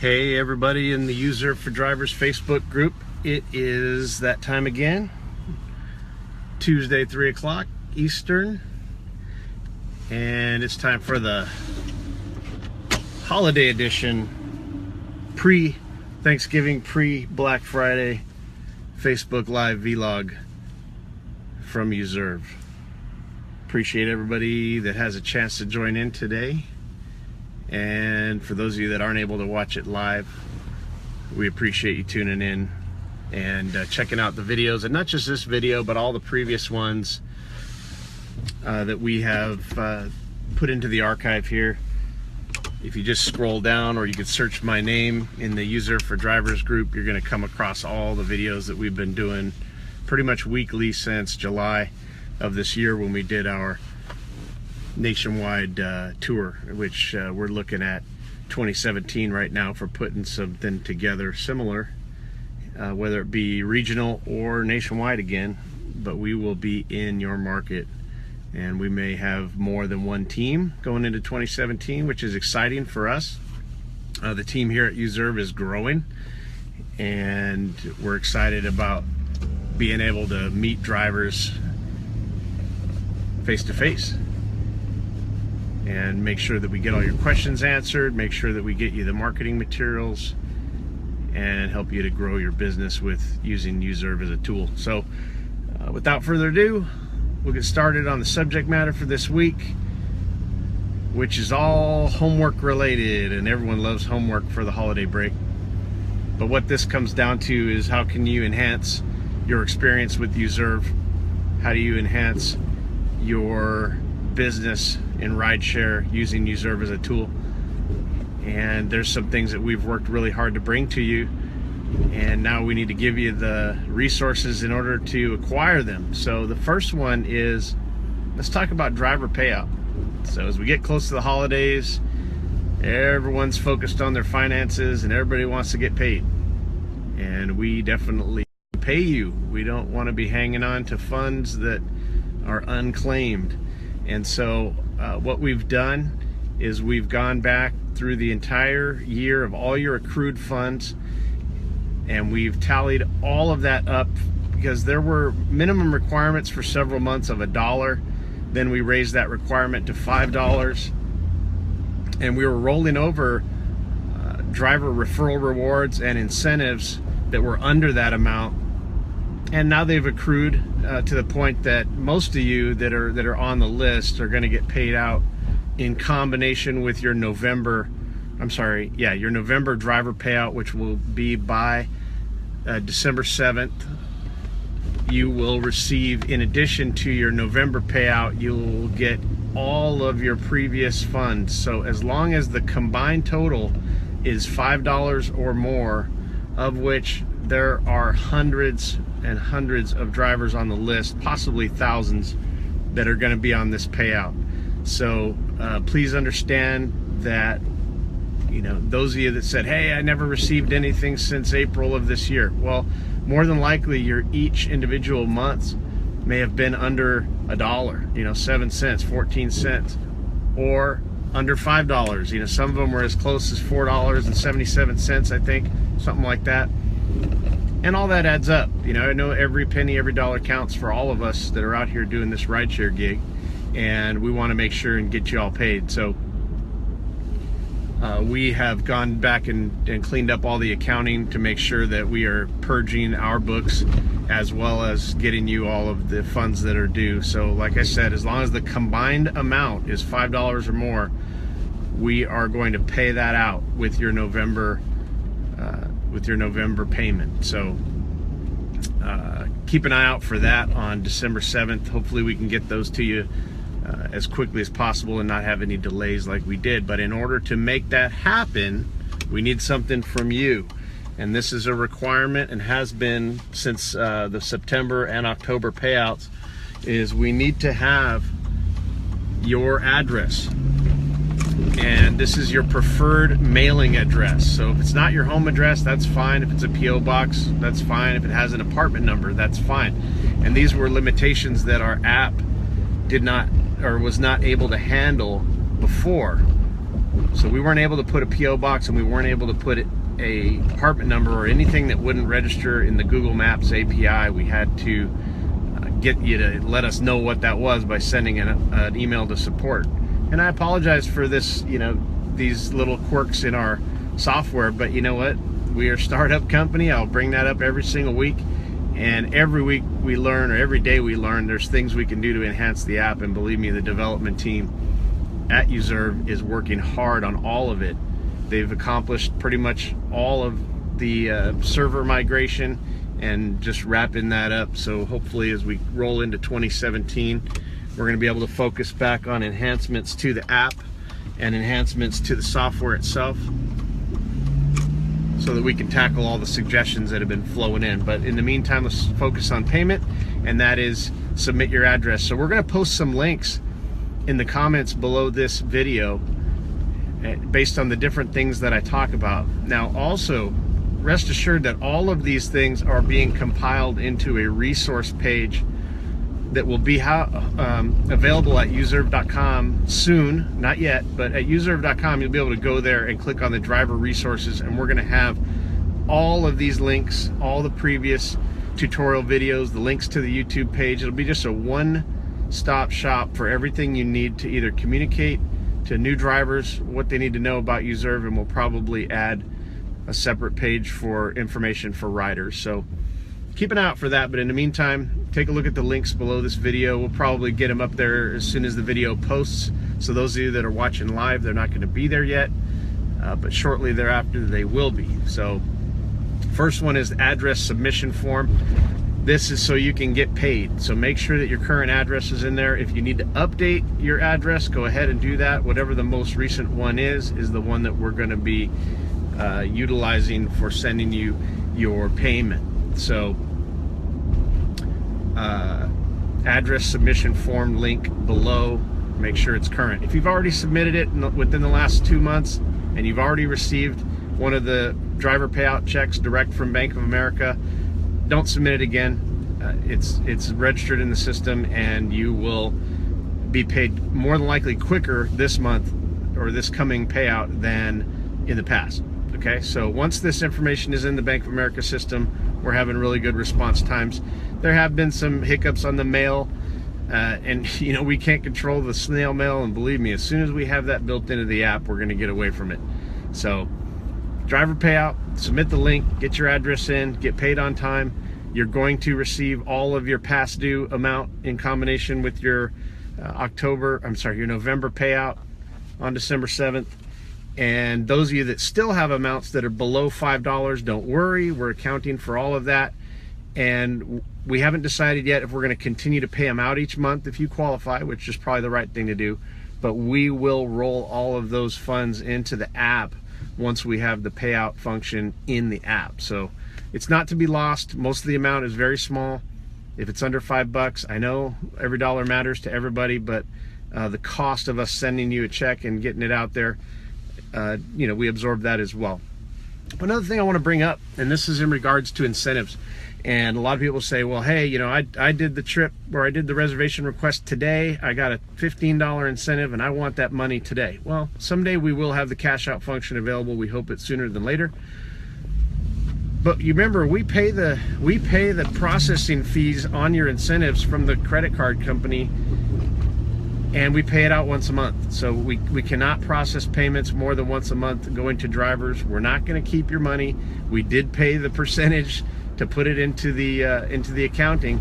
Hey everybody in the UZURV for Drivers Facebook group. It is that time again. Tuesday, 3 o'clock Eastern. And it's time for the holiday edition, pre-Thanksgiving, pre-Black Friday Facebook Live vlog from UZURV. Appreciate everybody that has a chance to join in today. And for those of you that aren't able to watch it live, we appreciate you tuning in and checking out the videos, and not just this video but all the previous ones that we have put into the archive here. If you just scroll down, or you could search my name in the UZURV for Drivers group, you're going to come across all the videos that we've been doing pretty much weekly since July of this year, when we did our nationwide tour, which we're looking at 2017 right now for putting something together similar, whether it be regional or nationwide again. But we will be in your market, and we may have more than one team going into 2017, which is exciting for us. The team here at UZURV is growing, and we're excited about being able to meet drivers face to face and make sure that we get all your questions answered, make sure that we get you the marketing materials, and help you to grow your business with using UZURV as a tool. So without further ado, we'll get started on the subject matter for this week, which is all homework related, and everyone loves homework for the holiday break. But what this comes down to is, how can you enhance your experience with UZURV? How do you enhance your business in rideshare using UZURV as a tool? And there's some things that we've worked really hard to bring to you, and now we need to give you the resources in order to acquire them. So the first one is, let's talk about driver payout. So as we get close to the holidays, everyone's focused on their finances and everybody wants to get paid, and we definitely pay you. We don't want to be hanging on to funds that are unclaimed. And so what we've done is we've gone back through the entire year of all your accrued funds, and we've tallied all of that up, because there were minimum requirements for several months of $1. Then we raised that requirement to $5, and we were rolling over driver referral rewards and incentives that were under that amount. And now they've accrued to the point that most of you that are on the list are going to get paid out in combination with your November driver payout, which will be by December 7th. You will receive, in addition to your November payout, you'll get all of your previous funds. So as long as the combined total is $5 or more, of which there are hundreds and hundreds of drivers on the list, possibly thousands, that are going to be on this payout. So please understand that, you know, those of you that said, hey, I never received anything since April of this year, well, more than likely your each individual months may have been under $1, you know, 7 cents, 14 cents, or under $5. You know, some of them were as close as $4.77, I think, something like that. And all that adds up. You know, I know every penny, every dollar counts for all of us that are out here doing this rideshare gig, and we want to make sure and get you all paid. So we have gone back and cleaned up all the accounting to make sure that we are purging our books, as well as getting you all of the funds that are due. So like I said, as long as the combined amount is $5 or more, we are going to pay that out with your November payment. So keep an eye out for that on December 7th. Hopefully we can get those to you as quickly as possible and not have any delays like we did. But in order to make that happen, we need something from you. And this is a requirement, and has been since the September and October payouts, is we need to have your address. And this is your preferred mailing address. So if it's not your home address, that's fine. If it's a P.O. box, that's fine. If it has an apartment number, that's fine. And these were limitations that our app did not, or was not able to handle before. So we weren't able to put a PO box, and we weren't able to put a apartment number or anything that wouldn't register in the Google Maps API. We had to get you to let us know what that was by sending an email to support. And I apologize for this, you know, these little quirks in our software, but you know what? We are a startup company. I'll bring that up every single week. And every week we learn, or every day we learn, there's things we can do to enhance the app. And believe me, the development team at UZURV is working hard on all of it. They've accomplished pretty much all of the server migration and just wrapping that up. So hopefully as we roll into 2017, we're going to be able to focus back on enhancements to the app and enhancements to the software itself, so that we can tackle all the suggestions that have been flowing in. But in the meantime, let's focus on payment, and that is submit your address. So we're going to post some links in the comments below this video based on the different things that I talk about. Now also, rest assured that all of these things are being compiled into a resource page that will be available at UZURV.com soon, not yet, but at UZURV.com you'll be able to go there and click on the driver resources, and we're going to have all of these links, all the previous tutorial videos, the links to the YouTube page. It'll be just a one-stop shop for everything you need to either communicate to new drivers what they need to know about UZURV, and we'll probably add a separate page for information for riders. So keep an eye out for that. But in the meantime, take a look at the links below this video. We'll probably get them up there as soon as the video posts. So those of you that are watching live, they're not going to be there yet, but shortly thereafter they will be. So first one is the address submission form. This is so you can get paid. So make sure that your current address is in there. If you need to update your address, go ahead and do that. Whatever the most recent one is the one that we're going to be utilizing for sending you your payment. So address submission form link below, make sure it's current. If you've already submitted it within the last 2 months and you've already received one of the driver payout checks direct from Bank of America, don't submit it again. It's registered in the system, and you will be paid more than likely quicker this month or this coming payout than in the past. Okay, so once this information is in the Bank of America system, we're having really good response times. There have been some hiccups on the mail, and you know, we can't control the snail mail, and believe me, as soon as we have that built into the app, we're going to get away from it. So driver payout, submit the link, get your address in, get paid on time. You're going to receive all of your past due amount in combination with your your November payout on December 7th. And those of you that still have amounts that are below $5, don't worry, we're accounting for all of that. And we haven't decided yet if we're going to continue to pay them out each month if you qualify, which is probably the right thing to do. But we will roll all of those funds into the app once we have the payout function in the app. So it's not to be lost. Most of the amount is very small. If it's under $5, I know every dollar matters to everybody, but the cost of us sending you a check and getting it out there, you know, we absorb that as well. Another thing I want to bring up, and this is in regards to incentives, and a lot of people say, well, hey, you know, I did the trip, or I did the reservation request today, I got a $15 incentive and I want that money today. Well, someday we will have the cash out function available. We hope it's sooner than later. But you remember, we pay the processing fees on your incentives from the credit card company, and we pay it out once a month. So we cannot process payments more than once a month going to drivers. We're not going to keep your money. We did pay the percentage to put it into the accounting,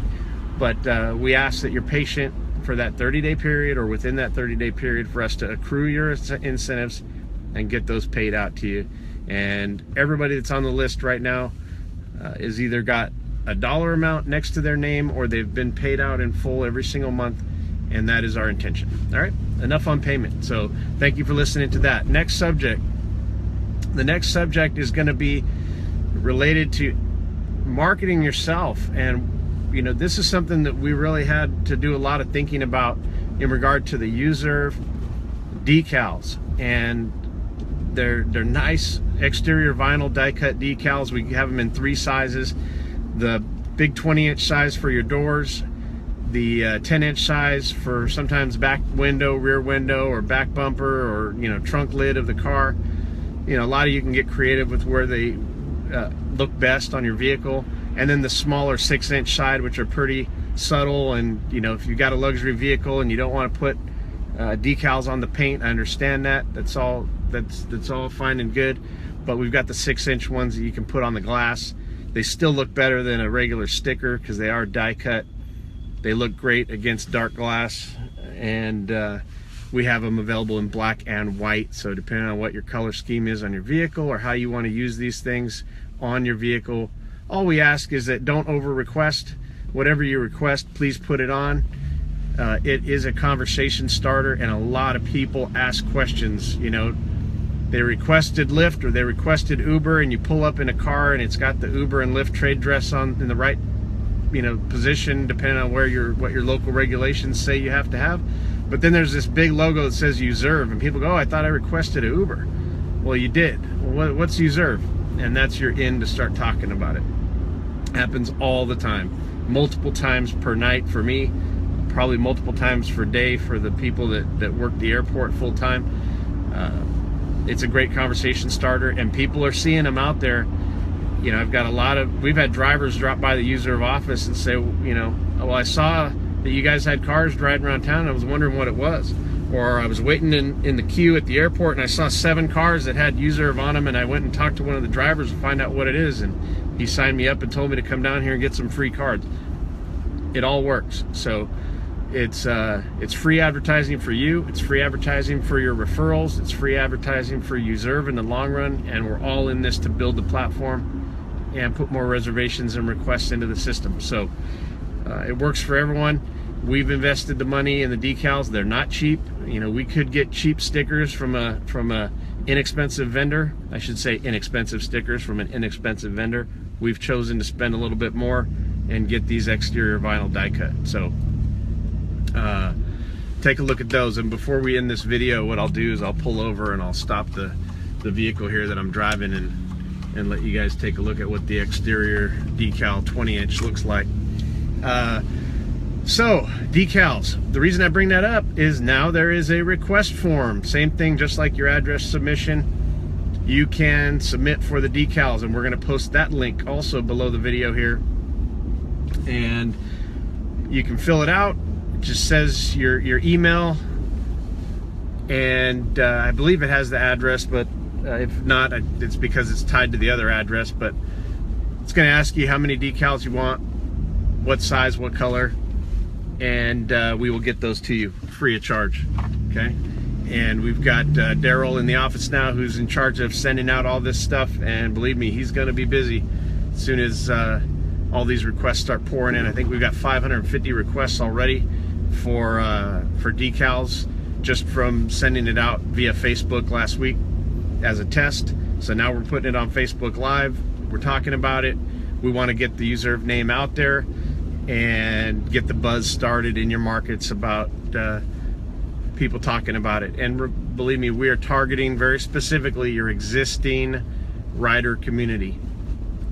but we ask that you're patient for that 30-day period, or within that 30-day period, for us to accrue your incentives and get those paid out to you. And everybody that's on the list right now is either got a dollar amount next to their name, or they've been paid out in full every single month. And that is our intention. All right, enough on payment. So thank you for listening to that. Next subject. The next subject is going to be related to marketing yourself. And you know, this is something that we really had to do a lot of thinking about in regard to the UZURV decals. And they're nice exterior vinyl die cut decals. We have them in 3 sizes. The big 20-inch size for your doors, the 10-inch size for sometimes back window, rear window, or back bumper, or trunk lid of the car. A lot of you can get creative with where they look best on your vehicle. And then the smaller 6-inch side, which are pretty subtle, and if you got a luxury vehicle and you don't want to put decals on the paint, I understand that. That's all fine and good. But we've got the 6-inch ones that you can put on the glass. They still look better than a regular sticker because they are die cut. They look great against dark glass, and we have them available in black and white. So depending on what your color scheme is on your vehicle or how you want to use these things on your vehicle, all we ask is that don't over request. Whatever you request, please put it on. It is a conversation starter, and a lot of people ask questions. They requested Lyft or they requested Uber, and you pull up in a car and it's got the Uber and Lyft trade dress on in the right position, depending on what your local regulations say you have to have. But then there's this big logo that says UZURV, and people go, oh, I thought I requested an Uber. Well, you did. Well, what's UZURV? And that's your in to start talking about it. Happens all the time, multiple times per night for me, probably multiple times per day for the people that work the airport full time. It's a great conversation starter, and people are seeing them out there. I've got we've had drivers drop by the UZURV office and say, well, I saw that you guys had cars driving around town, and I was wondering what it was. Or I was waiting in the queue at the airport and I saw 7 cars that had UZURV on them, and I went and talked to one of the drivers to find out what it is, and he signed me up and told me to come down here and get some free cards. It all works. So it's free advertising for you, it's free advertising for your referrals, it's free advertising for UZURV in the long run, and we're all in this to build the platform and put more reservations and requests into the system. So it works for everyone. We've invested the money in the decals. They're not cheap. We could get cheap stickers from a inexpensive vendor. I should say inexpensive stickers from an inexpensive vendor. We've chosen to spend a little bit more and get these exterior vinyl die cut. So take a look at those. And before we end this video, what I'll do is I'll pull over and I'll stop the vehicle here that I'm driving and let you guys take a look at what the exterior decal 20-inch looks like. So decals, the reason I bring that up is now there is a request form. Same thing, just like your address submission, you can submit for the decals, and we're going to post that link also below the video here, and you can fill it out. It just says your email, and I believe it has the address, but if not, it's because it's tied to the other address. But it's going to ask you how many decals you want, what size, what color, and we will get those to you free of charge. Okay, and we've got Daryl in the office now who's in charge of sending out all this stuff, and believe me, he's going to be busy as soon as all these requests start pouring in. I think we've got 550 requests already for decals just from sending it out via Facebook last week as a test. So now we're putting it on Facebook Live. We're talking about it. We want to get the UZURV name out there and get the buzz started in your markets about people talking about it. And believe me, we are targeting very specifically your existing rider community.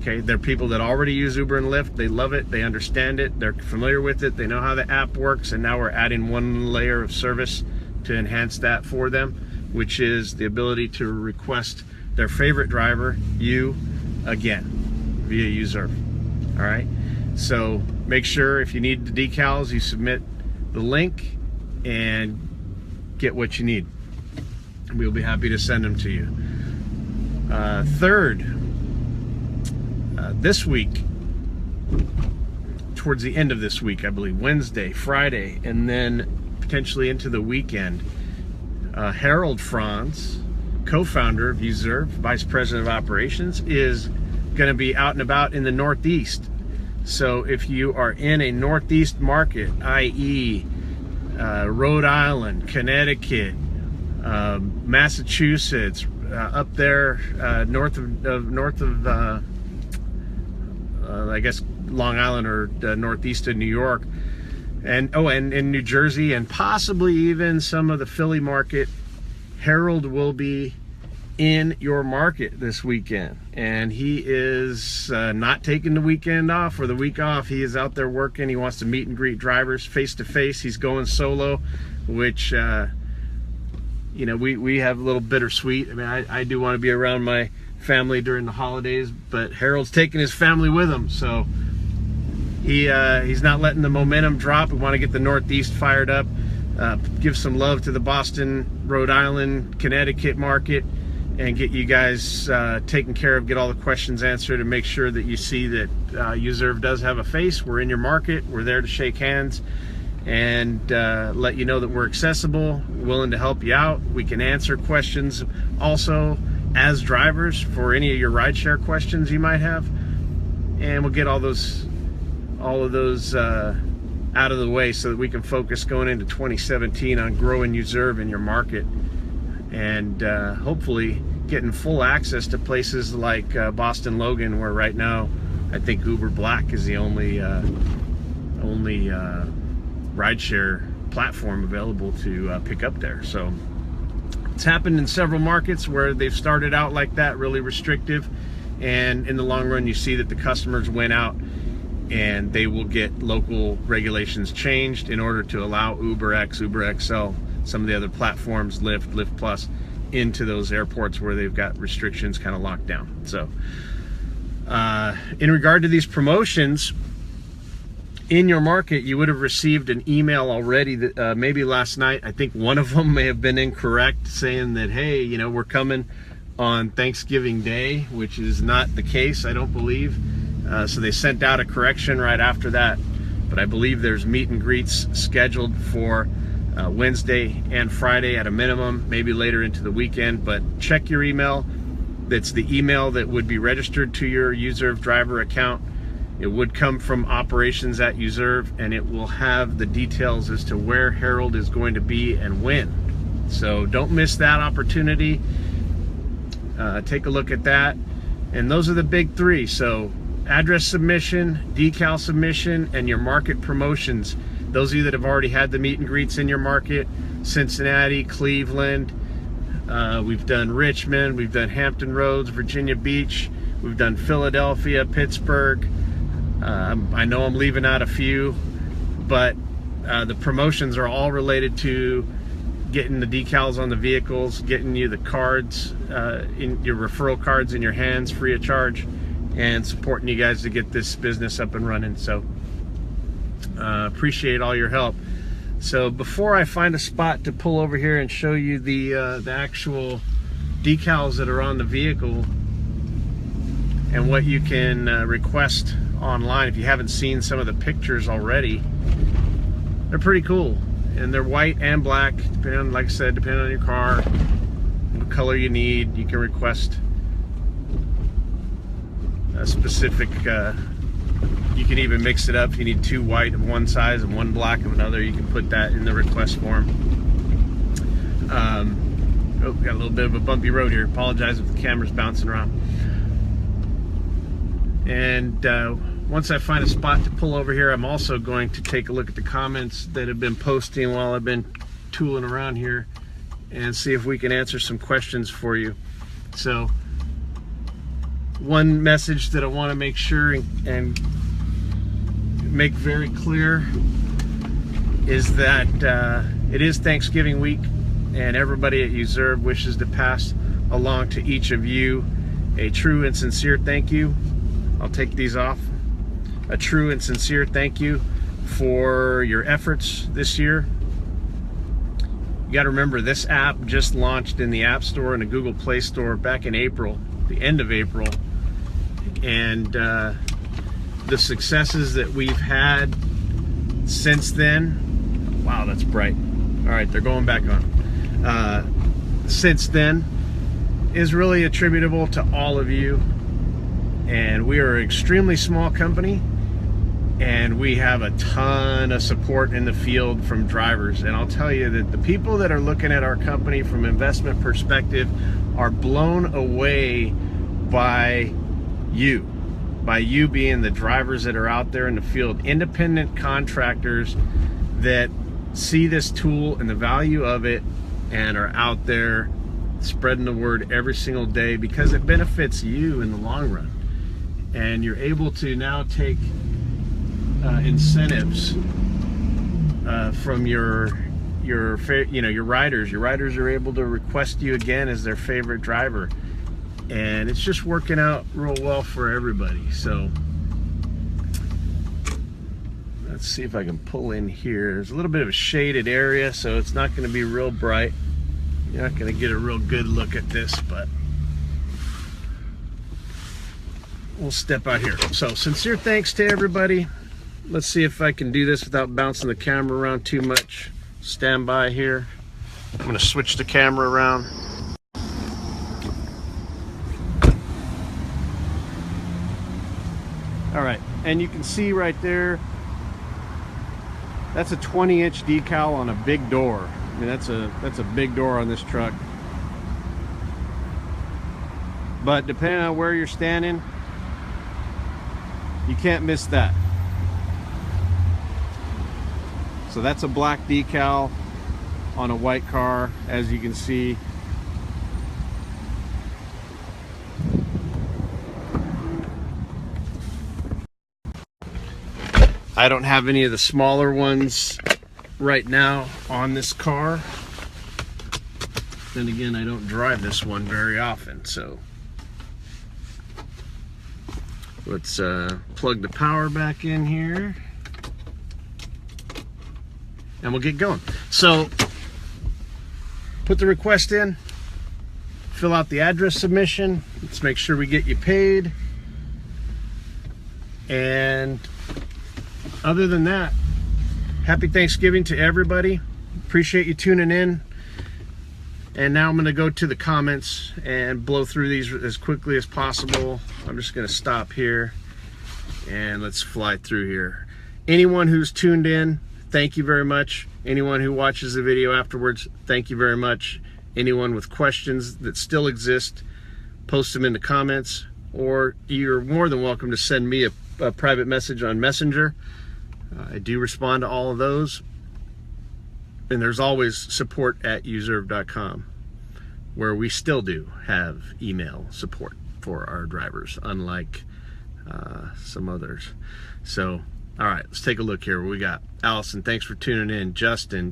Okay, they're people that already use Uber and Lyft. They love it, they understand it, they're familiar with it, they know how the app works, and now we're adding one layer of service to enhance that for them, which is the ability to request their favorite driver, you, again, via UZURV. All right, so make sure if you need the decals, you submit the link and get what you need. We'll be happy to send them to you. Third, this week, towards the end of this week, I believe, Wednesday, Friday, and then potentially into the weekend, Harold Franz, co-founder of UZURV, Vice President of Operations, is going to be out and about in the Northeast. So if you are in a Northeast market, i.e. Rhode Island, Connecticut, Massachusetts, up there north of I guess Long Island or northeast of New York, and in New Jersey, and possibly even some of the Philly market, Harold will be in your market this weekend, and he is not taking the weekend off or the week off. He is out there working. He wants to meet and greet drivers face to face. He's going solo, which you know, we have a little bittersweet. I mean, I do want to be around my family during the holidays, but Harold's taking his family with him, so he's not letting the momentum drop. We want to get the Northeast fired up, give some love to the Boston, Rhode Island, Connecticut market, and get you guys taken care of, get all the questions answered, and make sure that you see that UZURV does have a face. We're in your market. We're there to shake hands and let you know that we're accessible, willing to help you out. We can answer questions also as drivers for any of your rideshare questions you might have, and we'll get all of those out of the way so that we can focus going into 2017 on growing UZURV in your market, and hopefully getting full access to places like Boston Logan, where right now I think Uber Black is the only rideshare platform available to pick up there. So it's happened in several markets where they've started out like that, really restrictive, and in the long run you see that the customers went out and they will get local regulations changed in order to allow UberX, UberXL, some of the other platforms, LYFT, LYFT Plus, into those airports where they've got restrictions kind of locked down. So in regard to these promotions in your market, you would have received an email already that maybe last night. I think one of them may have been incorrect, saying that, hey, you know, we're coming on Thanksgiving Day, which is not the case, I don't believe. So they sent out a correction right after that, but I believe there's meet and greets scheduled for Wednesday and Friday at a minimum, maybe later into the weekend. But check your email. That's the email that would be registered to your UZURV driver account. It would come from operations at UZURV, and it will have the details as to where Harold is going to be and when. So don't miss that opportunity. Take a look at that. And those are the big three. So address submission, decal submission, and your market promotions. Those of you that have already had the meet and greets in your market: Cincinnati, Cleveland, we've done Richmond, we've done Hampton Roads, Virginia Beach, we've done Philadelphia, Pittsburgh. I know I'm leaving out a few, but the promotions are all related to getting the decals on the vehicles, getting you the cards, in your referral cards in your hands free of charge, and supporting you guys to get this business up and running. So appreciate all your help. So before I find a spot to pull over here and show you the actual decals that are on the vehicle and what you can request online, if you haven't seen some of the pictures already, they're pretty cool, and they're white and black, depending on, like I said, depending on your car, what color you need. You can request a specific, you can even mix it up. If you need 2 white of one size and 1 black of another, you can put that in the request form. Oh, got a little bit of a bumpy road here. Apologize if the camera's bouncing around. And once I find a spot to pull over here, I'm also going to take a look at the comments that have been posting while I've been tooling around here, and see if we can answer some questions for you. So one message that I want to make sure and make very clear is that it is Thanksgiving week, and everybody at UZURV wishes to pass along to each of you a true and sincere thank you. I'll take these off. A true and sincere thank you for your efforts this year. You got to remember, this app just launched in the App Store and the Google Play Store back in April, the end of April, and the successes that we've had since then. Wow, that's bright. All right, they're going back on. Since then is really attributable to all of you. And we are an extremely small company, and we have a ton of support in the field from drivers. And I'll tell you that the people that are looking at our company from an investment perspective are blown away by you being the drivers that are out there in the field, independent contractors that see this tool and the value of it and are out there spreading the word every single day, because it benefits you in the long run. And you're able to now take incentives from your riders. Your riders are able to request you again as their favorite driver, and it's just working out real well for everybody. So let's see if I can pull in here. There's a little bit of a shaded area, so it's not going to be real bright. You're not going to get a real good look at this, but we'll step out here. So sincere thanks to everybody. Let's see if I can do this without bouncing the camera around too much. Stand by here. I'm going to switch the camera around. All right, and you can see right there, that's a 20-inch decal on a big door. I mean, that's a big door on this truck. But depending on where you're standing, you can't miss that. So that's a black decal on a white car, as you can see. I don't have any of the smaller ones right now on this car. Then again, I don't drive this one very often, so let's plug the power back in here and we'll get going. So put the request in, fill out the address submission, let's make sure we get you paid, and other than that, happy Thanksgiving to everybody. Appreciate you tuning in. And now I'm going to go to the comments and blow through these as quickly as possible. I'm just going to stop here and let's fly through here. Anyone who's tuned in, thank you very much. Anyone who watches the video afterwards, thank you very much. Anyone with questions that still exist, post them in the comments, or you're more than welcome to send me a private message on Messenger. I do respond to all of those. And there's always support at UZURV.com, where we still do have email support for our drivers, unlike some others. So, all right, let's take a look here. What we got? Allison, thanks for tuning in. Justin,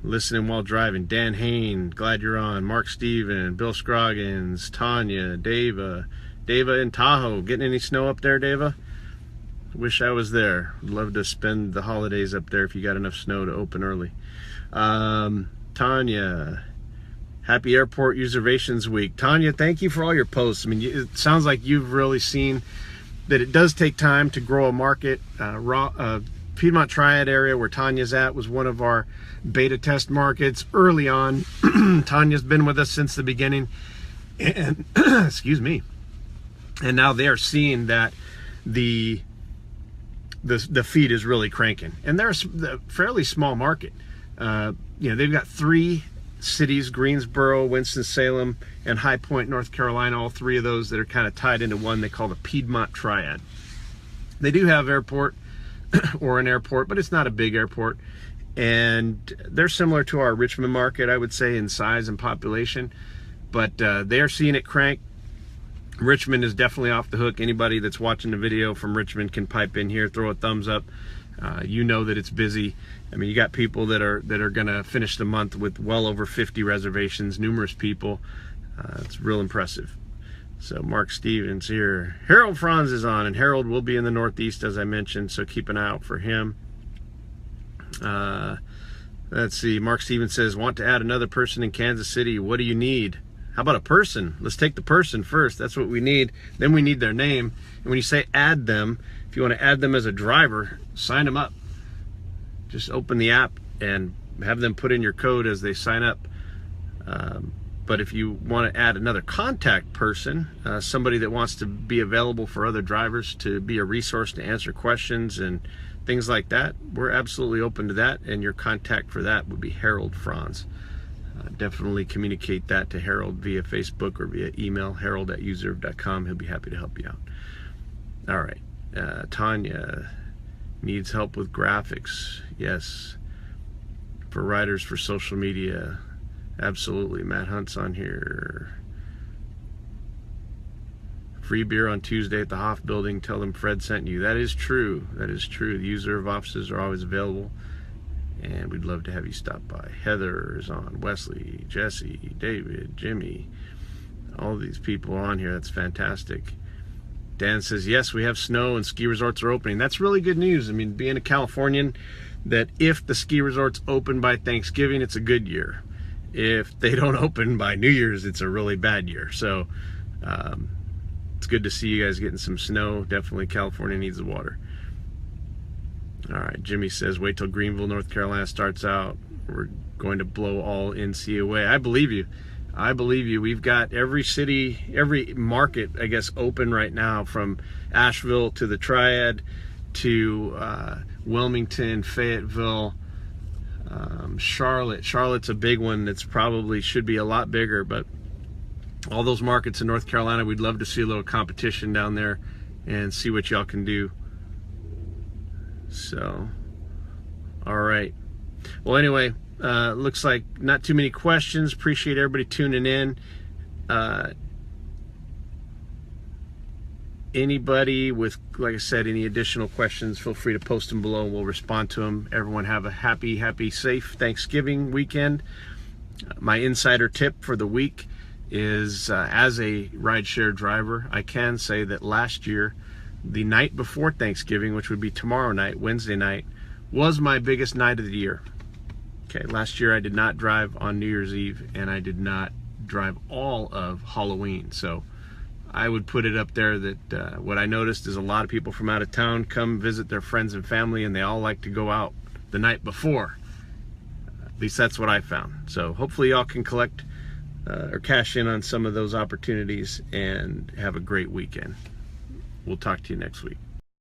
listening while driving. Dan Hain, glad you're on. Mark Steven, Bill Scroggins, Tanya, Dava in Tahoe. Getting any snow up there, Dava? Wish I was there. Would love to spend the holidays up there if you got enough snow to open early. Tanya, happy airport reservations week. Tanya, thank you for all your posts. I mean, it sounds like you've really seen that it does take time to grow a market. Piedmont Triad area where Tanya's at was one of our beta test markets early on. Tanya's been with us since the beginning, and excuse me, and now they are seeing that the feed is really cranking, and they're a fairly small market. They've got 3 cities: Greensboro, Winston-Salem, and High Point, North Carolina. All 3 of those that are kind of tied into one they call the Piedmont Triad. They do have airport or an airport, but it's not a big airport, and they're similar to our Richmond market, I would say, in size and population, but they are seeing it crank. Richmond is definitely off the hook. Anybody that's watching the video from Richmond can pipe in here, throw a thumbs up. You know that it's busy. I mean, you got people that are gonna finish the month with well over 50 reservations, numerous people. It's real impressive. So Mark Stevens here. Harold Franz is on, and Harold will be in the Northeast, as I mentioned, so keep an eye out for him. Let's see, Mark Stevens says, want to add another person in Kansas City. What do you need? How about a person? Let's take the person first. That's what we need. Then we need their name. And when you say add them, if you want to add them as a driver, sign them up. Just open the app and have them put in your code as they sign up. But if you want to add another contact person, somebody that wants to be available for other drivers, to be a resource to answer questions and things like that, we're absolutely open to that. And your contact for that would be Harold Franz. Definitely communicate that to Harold via Facebook or via email, harold@uzurv.com. He'll be happy to help you out. All right. Tanya needs help with graphics. Yes. For writers for social media. Absolutely. Matt Hunt's on here. Free beer on Tuesday at the Hoff building. Tell them Fred sent you. That is true. That is true. The UZURV offices are always available, and we'd love to have you stop by. Heather is on. Wesley, Jesse, David, Jimmy. All these people are on here. That's fantastic. Dan says, yes, we have snow and ski resorts are opening. That's really good news. I mean, being a Californian, that if the ski resorts open by Thanksgiving, it's a good year. If they don't open by New Year's, it's a really bad year. So it's good to see you guys getting some snow. Definitely California needs the water. All right, Jimmy says, wait till Greenville, North Carolina starts out. We're going to blow all NC away. I believe you. I believe you. We've got every city, every market, I guess, open right now, from Asheville to the Triad to Wilmington, Fayetteville, Charlotte. Charlotte's a big one that's probably should be a lot bigger, but all those markets in North Carolina, we'd love to see a little competition down there and see what y'all can do. So, all right. Well, anyway, looks like not too many questions. Appreciate everybody tuning in. Anybody with, like I said, any additional questions, feel free to post them below and we'll respond to them. Everyone have a happy, safe Thanksgiving weekend. My insider tip for the week is, as a rideshare driver, I can say that last year, the night before Thanksgiving, which would be tomorrow night, Wednesday night, was my biggest night of the year. Okay, last year I did not drive on New Year's Eve, and I did not drive all of Halloween. So I would put it up there that what I noticed is a lot of people from out of town come visit their friends and family, and they all like to go out the night before. At least that's what I found. So hopefully y'all can collect or cash in on some of those opportunities and have a great weekend. We'll talk to you next week.